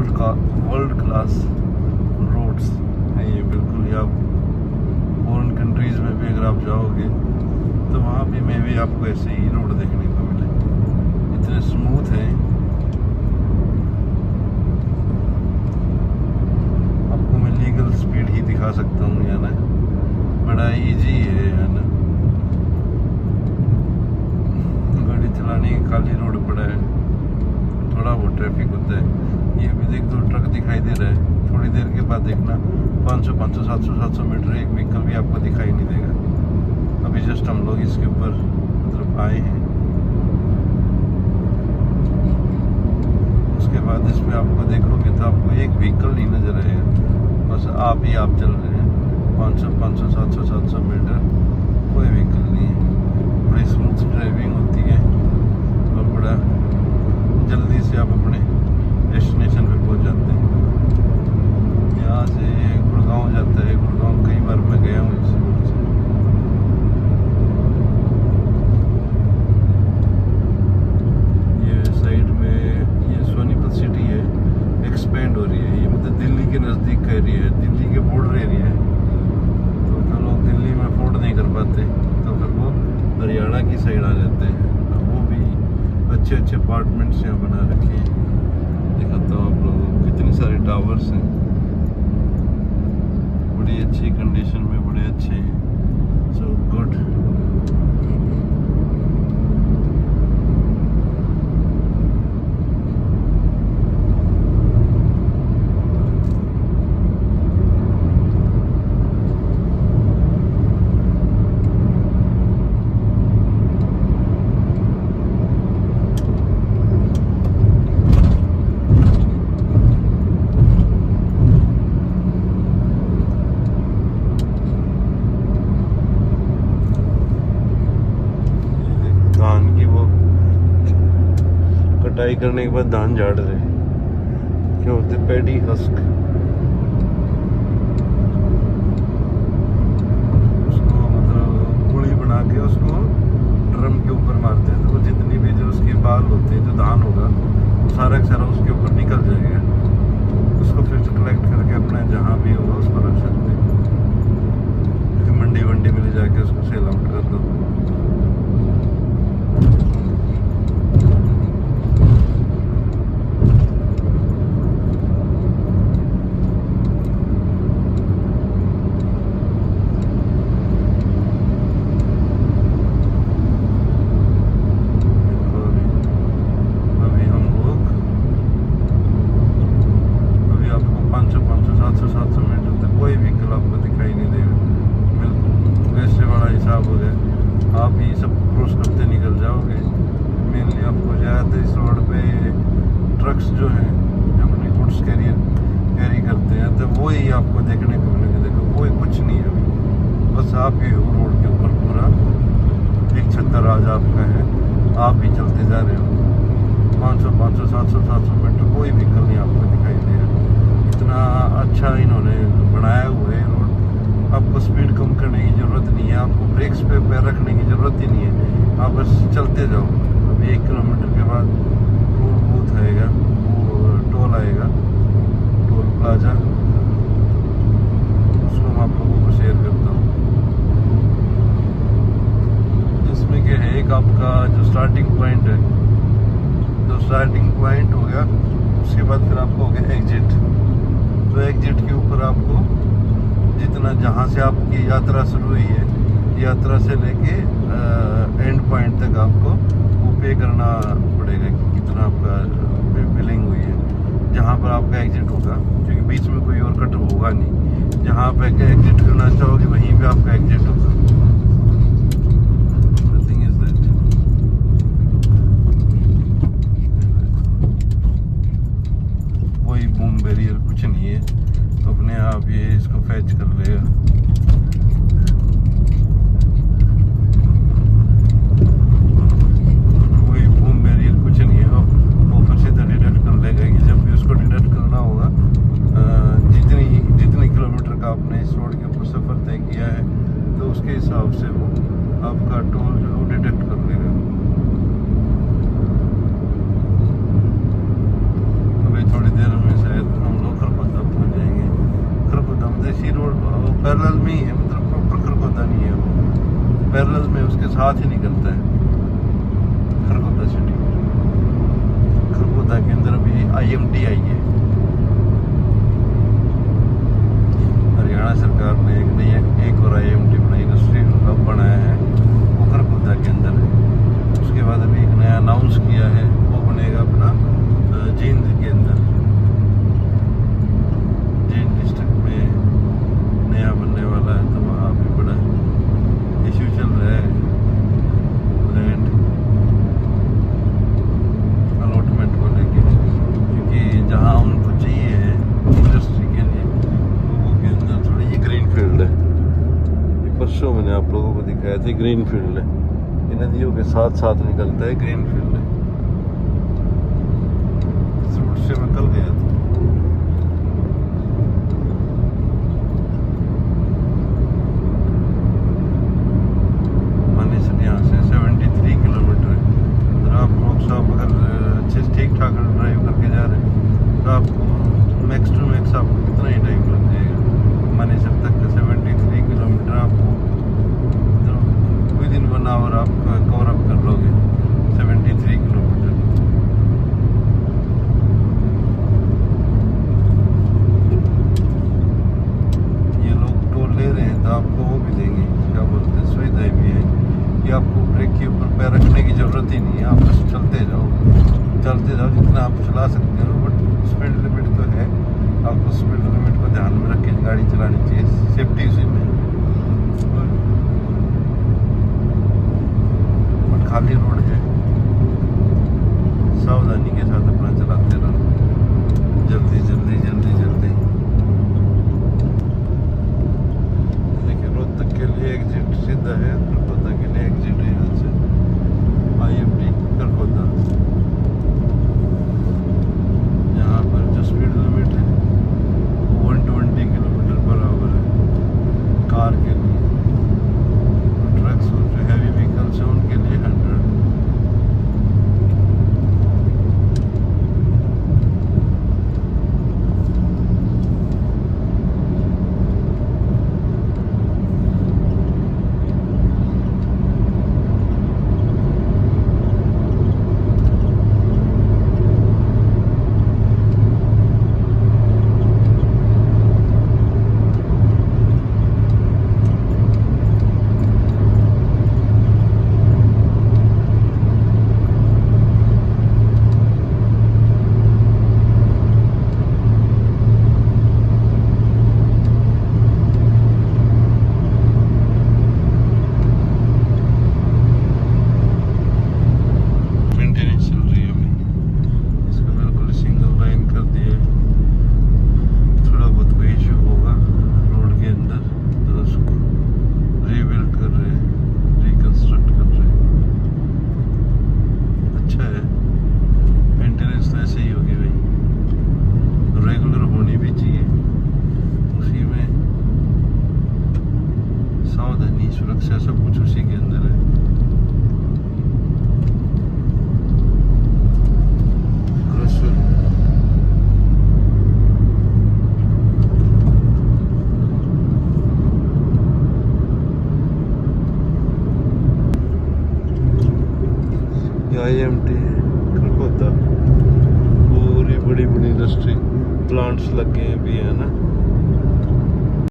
World class roads हैं ये बिल्कुल ही। आप फॉरेन कंट्रीज़ में भी अगर आप जाओगे तो वहाँ भी में भी आपको ऐसे ही रोड देखने को मिले, इतने स्मूथ हैं। आपको मैं लीगल स्पीड ही दिखा सकता हूँ या ना, बड़ा इजी है या ना। गाड़ी चलाने की खाली रोड पड़ा है, थोड़ा बहुत ट्रैफिक होता है। ये भी देख दो ट्रक दिखाई दे रहा है, थोड़ी देर के बाद देखना 500 500 700 700 मीटर एक व्हीकल भी आपको दिखाई नहीं देगा। अभी जस्ट हम लोग इसके ऊपर मतलब आए हैं, उसके बाद इस पे आपको देखोगे तो आपको एक व्हीकल नहीं नजर आएगा, बस आप ही आप चल रहे हैं 500 500 700 700 मीटर, कोई व्हीकल नहीं है। बड़ी स्मूथ ड्राइविंग होती है और बड़ा जल्दी से आप अपने डेस्टिनेशन पे पहुंच जाते हैं। यहाँ से गुड़गांव जाता है, गुड़गांव कई बार मैं गया हूँ इस रोड से। ये साइड में ये सोनीपत सिटी है, एक्सपेंड हो रही है। ये मतलब दिल्ली के नज़दीक का एरिया है, दिल्ली के बॉर्डर एरिया है। तो जो लोग दिल्ली में अफोर्ड नहीं कर पाते तो फिर वो हरियाणा की साइड आ जाते हैं। वो भी अच्छे अच्छे अपार्टमेंट्स यहाँ बना रखे हैं, दिखाता हूँ आप लोगों को। कितने सारे टावर्स हैं, बड़ी अच्छी कंडीशन में, बड़े अच्छे हैं। So good. कटाई करने के बाद धान झाड़ रहे, क्या होते पैडी हस्क, उसको मतलब गुड़ी बना के उसको ड्रम के ऊपर मारते हैं, तो वो जितनी भी जो उसके बाल होते हैं, जो धान होगा वो सारा का सारा उसके ऊपर निकल जाएगा। उसको फिर कलेक्ट करके अपने जहाँ भी होगा उस पर रख सकते हैं, फिर मंडी वंडी में ले जाके उसको सेल आउट कर दो। आप ये सब क्रॉस करते निकल जाओगे। मेनली आपको ज़्यादातर इस रोड पे ट्रक्स जो हैं जो अपने गुड्स कैरी करते हैं, तो वो ही आपको देखने को मिलेगा। देखो कोई कुछ नहीं है अभी, बस आप ही हो रोड के ऊपर, पूरा एक छत्तर राज आपका है, आप ही चलते जा रहे हो 500 500 700 700 मीटर, कोई व्हीकल नहीं आपको दिखाई दे रहा। इतना अच्छा इन्होंने बनाया हुआ है रोड, आपको स्पीड कम करने की ज़रूरत नहीं है, आपको ब्रेक्स पे पैर रखने की ज़रूरत ही नहीं है, आप बस चलते जाओ। अब 1 किलोमीटर के बाद टोल बूथ आएगा, वो टोल आएगा, टोल प्लाजा, उसको मैं आप लोगों को शेयर करता हूँ। जिसमें क्या है, एक आपका जो स्टार्टिंग पॉइंट है, जो स्टार्टिंग पॉइंट हो गया, उसके बाद फिर आपको हो गया एग्जिट। तो एग्जिट के ऊपर आपको जितना जहाँ से आपकी यात्रा शुरू हुई है, यात्रा से लेके एंड पॉइंट तक आपको वो पे करना पड़ेगा कि कितना आपका बिलिंग हुई है। जहाँ पर आपका एग्जिट होगा, क्योंकि बीच में कोई और कट होगा नहीं, जहाँ पे एग्जिट करना चाहोगे वहीं पे आपका एग्जिट होगा। Nothing is that. कोई बूम बैरियर कुछ नहीं है, अपने आप ये इसको फैच कर लेगा। कोई बूम बैरियर कुछ नहीं है, वो फिर सीधा डिटेक्ट कर लेगा कि जब भी उसको डिटेक्ट करना होगा, जितने किलोमीटर का आपने इस रोड के ऊपर सफ़र तय किया है, तो उसके हिसाब से वो आपका टोल जो है डिटेक्ट कर लेगा। अभी थोड़ी देर में शायद साथ ही निकलता है खरगोदा सिटी। खरगोदा के अंदर अभी IMT आई है। हरियाणा सरकार ने एक और IMT बनाई, इंडस्ट्रियल हब बनाया है, वो खरगोदा के अंदर है। उसके बाद अभी एक नया अनाउंस किया है, वो बनेगा अपना जींद के अंदर, जींद डिस्ट्रिक्ट में नया बनने वाला है। तो वहाँ भी बड़ा इश्यू चल रहा है लैंड अलॉटमेंट को लेके, क्योंकि जहाँ उनको चाहिए है इंडस्ट्री के लिए वो के अंदर थोड़ी ये ग्रीन फील्ड है। ये परसों मैंने आप लोगों को दिखाया था, ग्रीन फील्ड है, ये नदियों के साथ साथ निकलता है, ग्रीन फील्ड है। इस रूट से मैं कल गया था। मानेसर यहाँ से 73 किलोमीटर है। अगर आप लोग सब अगर अच्छे से ठीक ठाक ड्राइव करके जा रहे हैं तो आपको मैक्स टू मैक्स आपको कितना ही टाइम लग जाएगा मानेसर तक का। 73 किलोमीटर आपको विद इन 1 आवर आप कवर अप कर लोगे, 73 किलोमीटर। ये लोग टोल ले रहे हैं तो आपको वो भी देंगे, क्या बोलते हैं, सुविधाएं भी है कि आपको ब्रेक के ऊपर पैर रखने की ज़रूरत ही नहीं है, आप बस चलते जाओ जितना आप चला सकते हो। बट स्पीड लिमिट तो है, आपको स्पीड लिमिट को ध्यान में रख के गाड़ी चलानी चाहिए, सेफ्टी उसी में। बट खाली रोड है, सावधानी के साथ अपना चलाते रहो, जल्दी जल्दी जल्दी जल्दी। देखिए रोहतक के लिए एग्जिट सीधा है, खरगोदा के लिए एग्जिट है यहाँ से IMT खरगोदा। यहाँ पर जो स्पीड लिमिट है 120 किलोमीटर पर आवर है कार के लिए। ट्रक्स और जो हैवी व्हीकल्स हैं उनके लिए 100। सुरक्षा सब कुछ उसी के अंदर है। IMT खरगोदा, पूरी बड़ी बड़ी इंडस्ट्री प्लांट्स लगे हैं भी है ना।